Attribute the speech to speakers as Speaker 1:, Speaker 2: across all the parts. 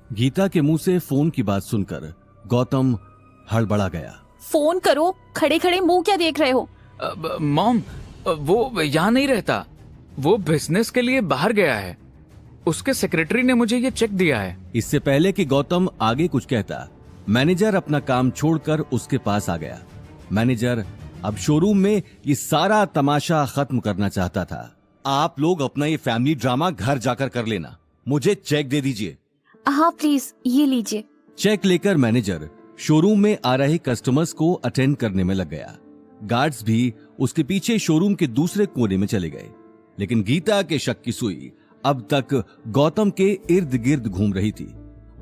Speaker 1: गीता के मुंह से फोन की बात सुनकर गौतम हड़बड़ा गया।
Speaker 2: फोन करो, खड़े खड़े मुंह क्या देख रहे हो?
Speaker 3: मॉम, वो यहाँ नहीं रहता, वो बिजनेस के लिए बाहर गया है। उसके सेक्रेटरी ने मुझे ये चेक दिया है।
Speaker 1: इससे पहले कि गौतम आगे कुछ कहता, मैनेजर अपना काम छोड़कर उसके पास आ गया। मैनेजर अब शोरूम में ये सारा तमाशा खत्म करना चाहता था। आप लोग अपना ये फैमिली ड्रामा घर जाकर कर लेना, मुझे चेक दे दीजिए।
Speaker 2: हाँ प्लीज, ये लीजिए।
Speaker 1: चेक लेकर मैनेजर शोरूम में आ रहे कस्टमर्स को अटेंड करने में लग गया। गार्ड्स भी उसके पीछे शोरूम के दूसरे कोने में चले गए। लेकिन गीता के शक की सुई अब तक गौतम के इर्द गिर्द घूम रही थी।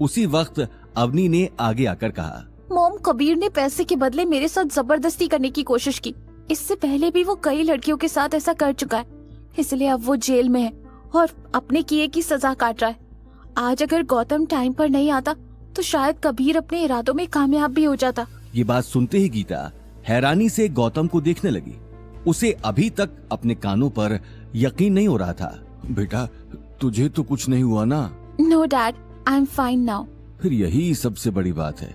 Speaker 1: उसी वक्त अवनी ने आगे आकर कहा,
Speaker 2: मॉम, कबीर ने पैसे के बदले मेरे साथ जबरदस्ती करने की कोशिश की। इससे पहले भी वो कई लड़कियों के साथ ऐसा कर चुका है, इसलिए अब वो जेल में है और अपने किए की सजा काट रहा है। आज अगर गौतम टाइम पर नहीं आता तो शायद कबीर अपने इरादों में कामयाब भी हो जाता।
Speaker 1: ये बात सुनते ही गीता हैरानी से गौतम को देखने लगी। उसे अभी तक अपने कानों पर यकीन नहीं हो रहा था। बेटा, तुझे तो कुछ नहीं हुआ ना?
Speaker 2: No dad, I am fine now.
Speaker 1: फिर यही सबसे बड़ी बात है।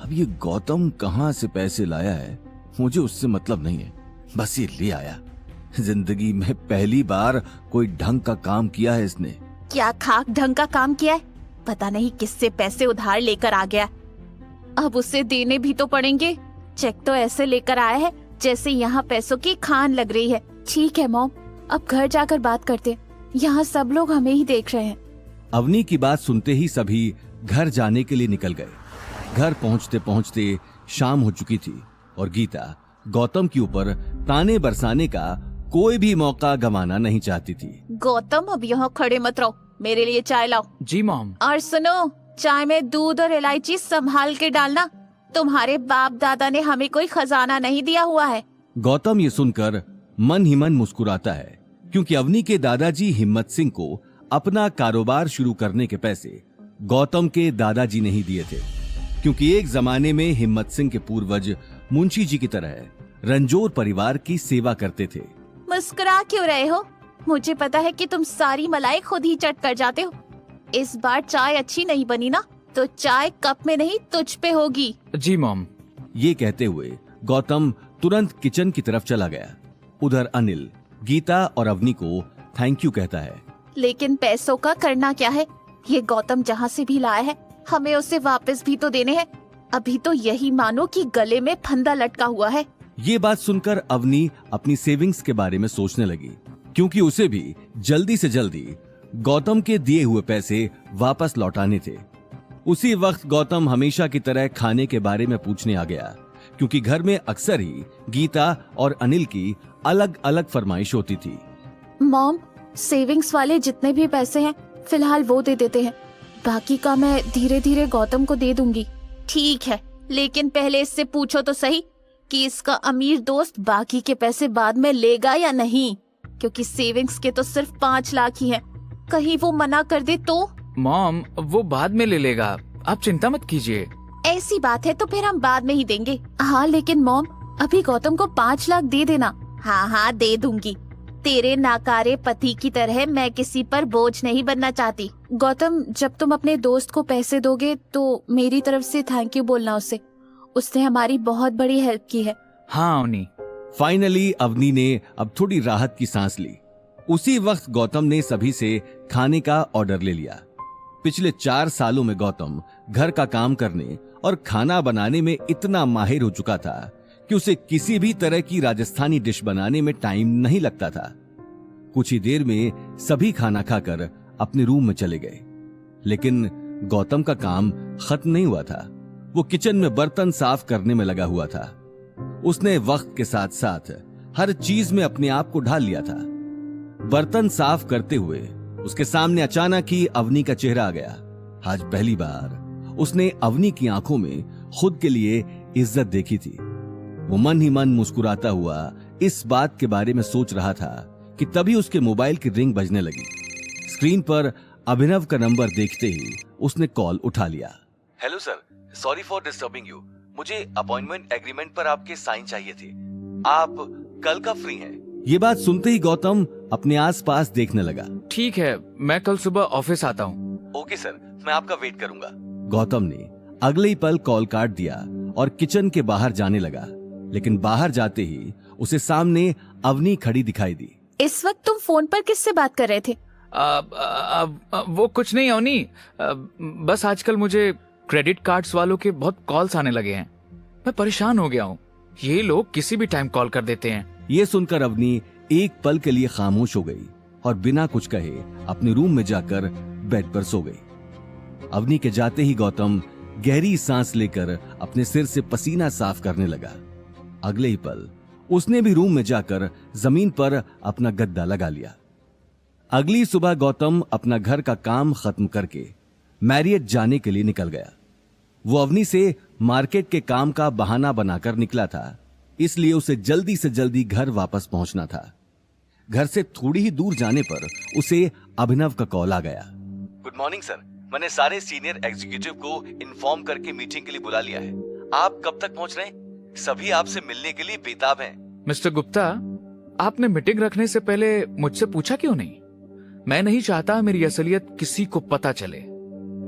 Speaker 1: अब ये गौतम कहाँ से पैसे लाया है मुझे उससे मतलब नहीं है, बस ये ले आया। जिंदगी में पहली बार कोई ढंग का काम किया है इसने।
Speaker 2: क्या खाक ढंग का काम किया है? पता नहीं किससे पैसे उधार लेकर आ गया। अब उसे देने भी तो पड़ेंगे। चेक तो ऐसे लेकर आया है जैसे यहाँ पैसों की खान लग रही है। ठीक है मॉम, अब घर जाकर बात करते। यहाँ सब लोग हमें ही देख रहे हैं।
Speaker 1: अवनी की बात सुनते ही सभी घर जाने के लिए निकल गए। घर पहुंचते पहुंचते शाम हो चुकी थी और गीता गौतम के ऊपर ताने बरसाने का कोई भी मौका गंवाना नहीं चाहती थी।
Speaker 2: गौतम, अब यहाँ खड़े मत रहो, मेरे लिए चाय लाओ।
Speaker 3: जी मॉम।
Speaker 2: और सुनो, चाय में दूध और इलायची संभाल के डालना। तुम्हारे बाप दादा ने हमें कोई खजाना नहीं दिया हुआ है।
Speaker 1: गौतम ये सुनकर मन ही मन मुस्कुराता है, क्योंकि अवनी के दादाजी हिम्मत सिंह को अपना कारोबार शुरू करने के पैसे गौतम के दादाजी ने ही दिए थे। क्योंकि एक जमाने में हिम्मत सिंह के पूर्वज मुंशी जी की तरह रंजोर परिवार की सेवा करते थे।
Speaker 2: मुस्कुरा क्यों रहे हो? मुझे पता है कि तुम सारी मलाई खुद ही चट कर जाते हो। इस बार चाय अच्छी नहीं बनी ना, तो चाय कप में नहीं तुझ पे होगी।
Speaker 3: जी मॉम।
Speaker 1: ये कहते हुए गौतम तुरंत किचन की तरफ चला गया। उधर अनिल गीता और अवनी को थैंक यू कहता है।
Speaker 2: लेकिन पैसों का करना क्या है? ये गौतम जहाँ से भी लाया है हमें उसे वापस भी तो देने हैं। अभी तो यही मानो कि गले में फंदा लटका हुआ है।
Speaker 1: ये बात सुनकर अवनी अपनी सेविंग्स के बारे में सोचने लगी, क्योंकि उसे भी जल्दी से जल्दी गौतम के दिए हुए पैसे वापस लौटाने थे। उसी वक्त गौतम हमेशा की तरह खाने के बारे में पूछने आ गया, क्योंकि घर में अक्सर ही गीता और अनिल की अलग अलग फरमाइश होती थी।
Speaker 2: मॉम, सेविंग्स वाले जितने भी पैसे हैं फिलहाल वो दे देते हैं, बाकी का मैं धीरे धीरे गौतम को दे दूंगी। ठीक है, लेकिन पहले इससे पूछो तो सही कि इसका अमीर दोस्त बाकी के पैसे बाद में लेगा या नहीं, क्योंकि सेविंग्स के तो सिर्फ 5 लाख ही हैं। कहीं वो मना कर दे तो?
Speaker 3: मॉम, वो बाद में ले लेगा, आप चिंता मत कीजिए।
Speaker 2: ऐसी बात है तो फिर हम बाद में ही देंगे। हाँ लेकिन मॉम, अभी गौतम को 5 लाख दे देना। हाँ हाँ, दे दूंगी। तेरे नाकारे पति की तरह मैं किसी पर बोझ नहीं बनना चाहती। गौतम, जब तुम अपने दोस्त को पैसे दोगे तो मेरी तरफ से थैंक यू बोलना उसे। उसने हमारी बहुत बड़ी हेल्प की है।
Speaker 3: हाँ अवनी।
Speaker 1: फाइनली अवनी ने अब थोड़ी राहत की सांस ली। उसी वक्त गौतम ने सभी से खाने का ऑर्डर ले लिया। पिछले 4 सालों में गौतम घर का काम करने और खाना बनाने में इतना माहिर हो चुका था कि उसे किसी भी तरह की राजस्थानी डिश बनाने में टाइम नहीं लगता था। कुछ ही देर में सभी खाना खाकर अपने रूम में चले गए। लेकिन गौतम का काम खत्म नहीं हुआ था। वो किचन में बर्तन साफ करने में लगा हुआ था। उसने वक्त के साथ साथ हर चीज में अपने आप को ढाल लिया था। बर्तन साफ करते हुए उसके सामने अचानक ही अवनी का चेहरा आ गया। आज पहली बार उसने अवनी की आंखों में खुद के लिए इज्जत देखी थी। वो मन ही मन मुस्कुराता हुआ इस बात के बारे में सोच रहा था कि तभी उसके मोबाइल की रिंग बजने लगी। स्क्रीन पर अभिनव का नंबर देखते ही उसने कॉल उठा लिया। Hello sir, sorry for disturbing you. मुझे अपॉइंटमेंट एग्रीमेंट पर आपके साइन चाहिए थे। आप कल का फ्री हैं? ये बात सुनते ही गौतम अपने आसपास देखने लगा।
Speaker 3: ठीक है, मैं कल सुबह ऑफिस आता हूँ।
Speaker 1: ओके सर, मैं आपका वेट करूंगा। गौतम ने अगले ही पल कॉल काट दिया और किचन के बाहर जाने लगा, लेकिन बाहर जाते ही उसे सामने अवनी खड़ी दिखाई दी।
Speaker 2: इस वक्त तुम फोन पर किससे बात कर रहे थे?
Speaker 3: वो कुछ नहीं अवनी, बस आजकल मुझे क्रेडिट कार्ड्स वालों के बहुत कॉल्स आने लगे हैं। मैं परेशान हो गया हूँ, ये लोग किसी भी टाइम कॉल कर देते हैं।
Speaker 1: ये सुनकर अवनी एक पल के लिए खामोश हो गई और बिना कुछ कहे अपने रूम में जाकर बेड पर सो गई। अवनी के जाते ही गौतम गहरी सांस लेकर अपने सिर से पसीना साफ करने लगा। अगले ही पल उसने भी रूम में जाकर जमीन पर अपना गद्दा लगा लिया। अगली सुबह गौतम अपना घर का काम खत्म करके मैरियट जाने के लिए निकल गया। वो अवनी से मार्केट के काम का बहाना बनाकर निकला था, इसलिए उसे जल्दी से जल्दी घर वापस पहुंचना था। घर से थोड़ी ही दूर जाने पर उसे अभिनव का कॉल आ गया। गुड मॉर्निंग सर, मैंने सारे सीनियर एग्जीक्यूटिव को इन्फॉर्म करके मीटिंग के लिए बुला लिया है। आप कब तक पहुंच रहे हैं? सभी आपसे मिलने के लिए बेताब हैं।
Speaker 3: मिस्टर गुप्ता, आपने मीटिंग रखने से पहले मुझसे पूछा क्यों नहीं? मैं नहीं चाहता मेरी असलियत किसी को पता चले।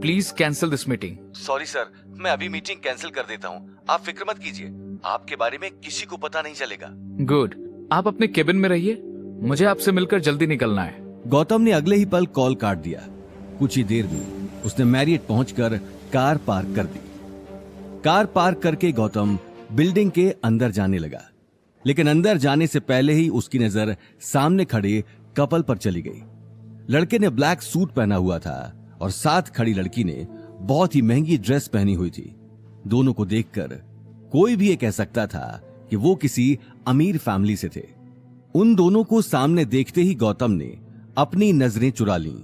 Speaker 3: Please cancel this meeting.
Speaker 1: Sorry sir, मैं अभी मीटिंग कैंसिल कर देता हूँ। आप फिक्र मत कीजिए, आपके बारे में किसी को पता नहीं चलेगा।
Speaker 3: गुड, आप अपने केबिन में रहिए, मुझे आपसे मिलकर जल्दी निकलना है।
Speaker 1: गौतम ने अगले ही पल कॉल काट दिया। कुछ ही देर में उसने मैरियट पहुंचकर कार पार्क कर दी। कार पार्क करके गौतम बिल्डिंग के अंदर जाने लगा, लेकिन अंदर जाने से पहले ही उसकी नजर सामने खड़े कपल पर चली गई। लड़के ने ब्लैक सूट पहना हुआ था और साथ खड़ी लड़की ने बहुत ही महंगी ड्रेस पहनी हुई थी। दोनों को देखकर कोई भी ये कह सकता था कि वो किसी अमीर फैमिली से थे। उन दोनों को सामने देखते ही गौतम ने अपनी नजरें चुरा लीं।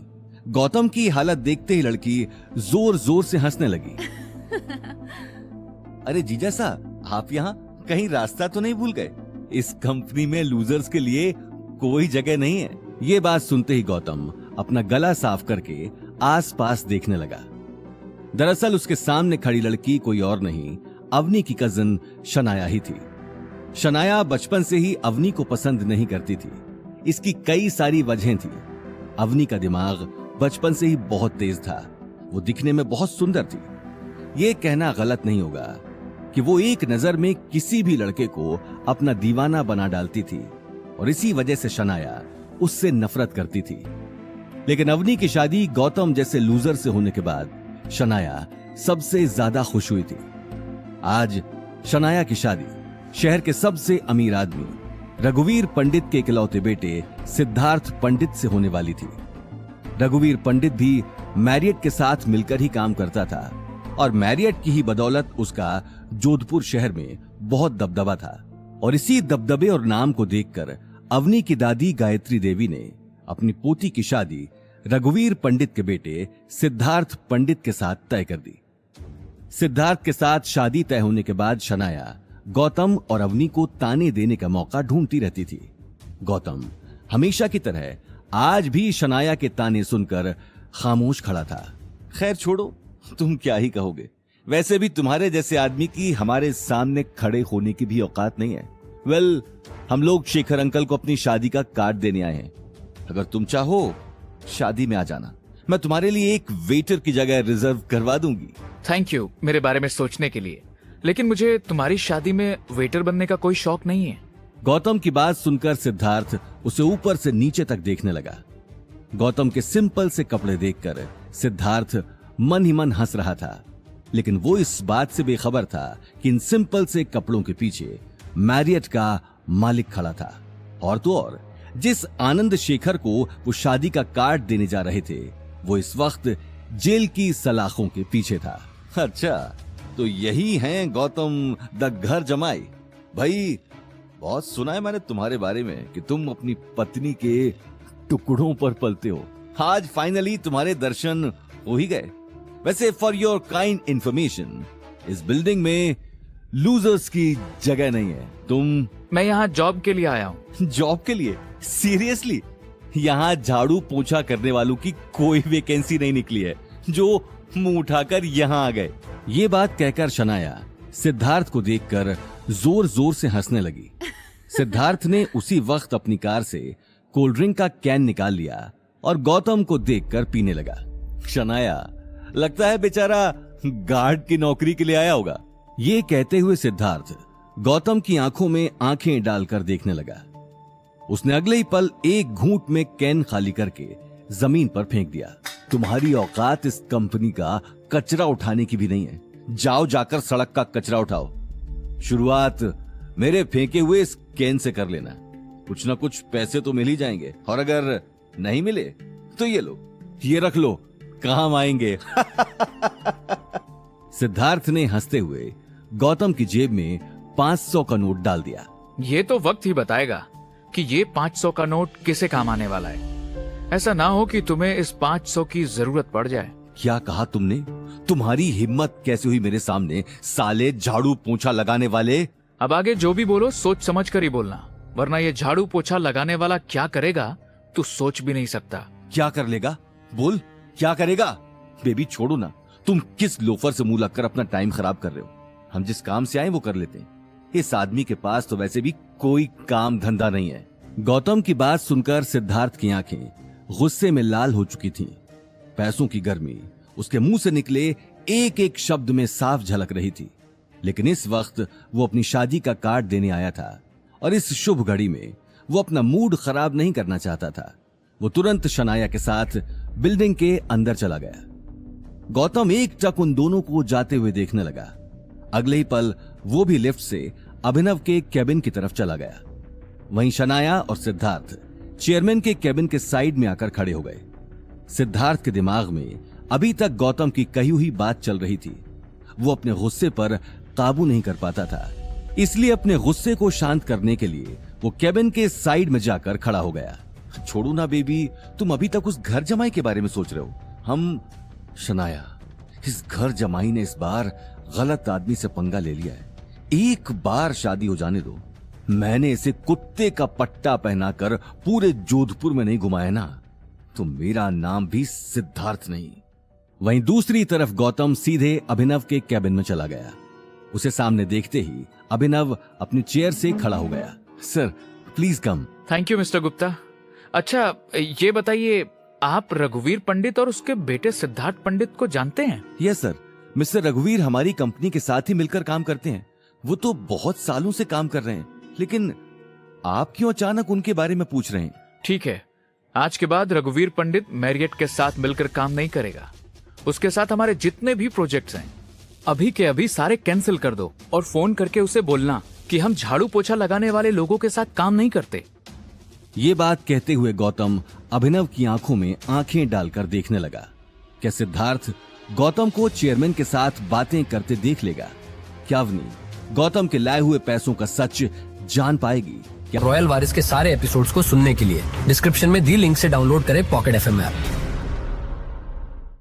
Speaker 1: गौतम की हालत देखते ही लड़की जोर जोर से हंसने लगी। अरे जीजा साहब, आप यहाँ कहीं रास्ता तो नहीं भूल गए? इस कंपनी में लूजर्स के लिए कोई जगह नहीं है। ये बात सुनते ही गौतम अपना गला साफ करके आसपास देखने लगा। दरअसल उसके सामने खड़ी लड़की कोई और नहीं, अवनी की कजन शनाया ही थी। शनाया बचपन से ही अवनी को पसंद नहीं करती थी। इसकी कई सारी वजहें थी। अवनी का दिमाग बचपन से ही बहुत तेज था। वो दिखने में बहुत सुंदर थी। ये कहना गलत नहीं होगा कि वो एक नजर में किसी भी लड़के को अपना दीवाना बना डालती थी और इसी वजह से शनाया उससे नफरत करती थी। लेकिन अवनी की शादी गौतम जैसे लूजर से होने के बाद शनाया सबसे ज्यादा खुश हुई थी। आज शनाया की शादी शहर के सबसे अमीर आदमी रघुवीर पंडित के इकलौते बेटे सिद्धार्थ पंडित से होने वाली थी। रघुवीर पंडित भी मैरियट के साथ मिलकर ही काम करता था और मैरियट की ही बदौलत उसका जोधपुर शहर में बहुत दबदबा था। और इसी दबदबे और नाम को देखकर अवनी की दादी गायत्री देवी ने अपनी पोती की शादी रघुवीर पंडित के बेटे सिद्धार्थ पंडित के साथ तय कर दी। सिद्धार्थ के साथ शादी तय होने के बाद शनाया गौतम और अवनी को ताने देने का मौका ढूंढती रहती थी। गौतम हमेशा की तरह आज भी शनाया के ताने सुनकर खामोश खड़ा था। खैर छोड़ो, तुम क्या ही कहोगे। वैसे भी तुम्हारे जैसे आदमी की हमारे सामने खड़े होने की भी औकात नहीं है। वेल, हम लोग शेखर अंकल को अपनी शादी का कार्ड देने आए हैं। अगर तुम चाहो शादी में आ जाना, मैं तुम्हारे लिए एक वेटर की जगह रिजर्व करवा दूंगी।
Speaker 3: थैंक यू मेरे बारे में सोचने के लिए, लेकिन मुझे तुम्हारी शादी में वेटर बनने का कोई शौक नहीं है।
Speaker 1: गौतम की बात सुनकर सिद्धार्थ उसे ऊपर से नीचे तक देखने लगा। गौतम के सिंपल से कपड़े देखकर सिद्धार्थ मन ही मन हंस रहा था, लेकिन वो इस बात से बेखबर था कि इन सिंपल से कपड़ों के पीछे मैरियट का मालिक खड़ा था। और तो और जिस आनंद शेखर को वो शादी का कार्ड देने जा रहे थे, वो इस वक्त जेल की सलाखों के पीछे था। अच्छा, तो यही हैं गौतम द घर जमाई। भाई, बहुत सुना है मैंने तुम्हारे बारे में कि तुम अपनी पत्नी के टुकड़ों पर पलते हो। आज फाइनली तुम्हारे दर्शन हो ही गए। वैसे फॉर योर काइंड इंफॉर्मेशन, इस बिल्डिंग में लूजर्स की जगह नहीं है।
Speaker 3: मैं यहाँ जॉब के लिए आया हूँ।
Speaker 1: जॉब के लिए? सीरियसली? यहाँ झाड़ू पोछा करने वालों की कोई वैकेंसी नहीं निकली है जो मुंह उठाकर यहाँ आ गए। ये बात कहकर शनाया सिद्धार्थ को देखकर जोर जोर से हंसने लगी। सिद्धार्थ ने उसी वक्त अपनी कार से कोल्ड ड्रिंक का कैन निकाल लिया और गौतम को देखकर पीने लगा। शनाया, लगता है बेचारा गार्ड की नौकरी के लिए आया होगा। ये कहते हुए सिद्धार्थ गौतम की आंखों में आंखें डालकर देखने लगा। उसने अगले ही पल एक घूंट में कैन खाली करके जमीन पर फेंक दिया। तुम्हारी औकात इस कंपनी का कचरा उठाने की भी नहीं है। जाओ जाकर सड़क का कचरा उठाओ। शुरुआत मेरे फेंके हुए इस कैन से कर लेना। कुछ ना कुछ पैसे तो मिल ही जाएंगे, और अगर नहीं मिले तो ये लो, ये रख लो, काम आएंगे। सिद्धार्थ ने हंसते हुए गौतम की जेब में 500 का नोट डाल दिया।
Speaker 3: ये तो वक्त ही बताएगा कि ये 500 का नोट किसे काम आने वाला है। ऐसा ना हो कि तुम्हें इस 500 की जरूरत पड़ जाए।
Speaker 1: क्या कहा तुमने? तुम्हारी हिम्मत कैसे हुई मेरे सामने, साले झाड़ू पोंछा लगाने वाले?
Speaker 3: अब आगे जो भी बोलो सोच समझ कर ही बोलना, वरना ये झाड़ू पोछा लगाने वाला क्या करेगा तू सोच भी नहीं सकता।
Speaker 1: क्या कर लेगा? बोल, क्या करेगा? बेबी छोड़ो ना, तुम किस लोफर से मुंह लगकर अपना टाइम खराब कर रहे हो? हम जिस काम से आए वो कर लेते हैं। इस आदमी के पास तो वैसे भी कोई काम धंधा नहीं है। गौतम की बात सुनकर सिद्धार्थ की आंखें गुस्से में लाल हो चुकी थीं। पैसों की गर्मी उसके मुंह से निकले एक एक शब्द में साफ झलक रही थी। लेकिन इस वक्त वो अपनी शादी का कार्ड देने आया था, और इस शुभ घड़ी में वो अपना मूड खराब नहीं करना चाहता था। वो तुरंत शनाया के साथ बिल्डिंग के अंदर चला गया। गौतम एक टक उन दोनों को जाते हुए देखने लगा। अगले ही पल वो भी लिफ्ट से अभिनव के केबिन की तरफ चला गया। वहीं शनाया और सिद्धार्थ चेयरमैन के केबिन के साइड में आकर खड़े हो गए। सिद्धार्थ के दिमाग में अभी तक गौतम की कही हुई बात चल रही थी। वो अपने गुस्से पर काबू नहीं कर पाता था, इसलिए अपने गुस्से को शांत करने के लिए वो केबिन के साइड में जाकर खड़ा हो गया। छोड़ो ना बेबी, तुम अभी तक उस घर जमाई के बारे में सोच रहे हो। शनाया, इस घर जमाई ने इस बार गलत आदमी से पंगा ले लिया है। एक बार शादी हो जाने दो। मैंने इसे कुत्ते का पट्टा पहनाकर पूरे जोधपुर में नहीं घुमाया ना, तो मेरा नाम भी सिद्धार्थ नहीं। वहीं दूसरी तरफ गौतम सीधे अभिनव के केबिन में चला गया। उसे सामने देखते ही अभिनव अपनी चेयर से खड़ा हो गया। Sir please come.
Speaker 3: Thank you mister Gupta. अच्छा ये बताइए, आप रघुवीर पंडित और उसके बेटे सिद्धार्थ पंडित को जानते हैं?
Speaker 1: यस सर, मिस्टर रघुवीर हमारी कंपनी के साथ ही मिलकर काम करते हैं। वो तो बहुत सालों से काम कर रहे हैं, लेकिन आप क्यों अचानक उनके बारे में पूछ रहे हैं?
Speaker 3: ठीक है, आज के बाद रघुवीर पंडित मैरियट के साथ मिलकर काम नहीं करेगा। उसके साथ हमारे जितने भी प्रोजेक्ट्स हैं अभी के अभी सारे कैंसिल कर दो, और फोन करके उसे बोलना कि हम झाड़ू पोछा लगाने वाले लोगों के साथ काम नहीं करते।
Speaker 1: ये बात कहते हुए गौतम अभिनव की आंखों में आंखें डालकर देखने लगा। क्या सिद्धार्थ गौतम को चेयरमैन के साथ बातें करते देख लेगा? क्या अवनी गौतम के लाए हुए पैसों का सच जान पाएगी?
Speaker 4: रॉयल वारिस के सारे एपिसोड्स को सुनने के लिए डिस्क्रिप्शन में दी लिंक से डाउनलोड करें पॉकेट FM ऐप।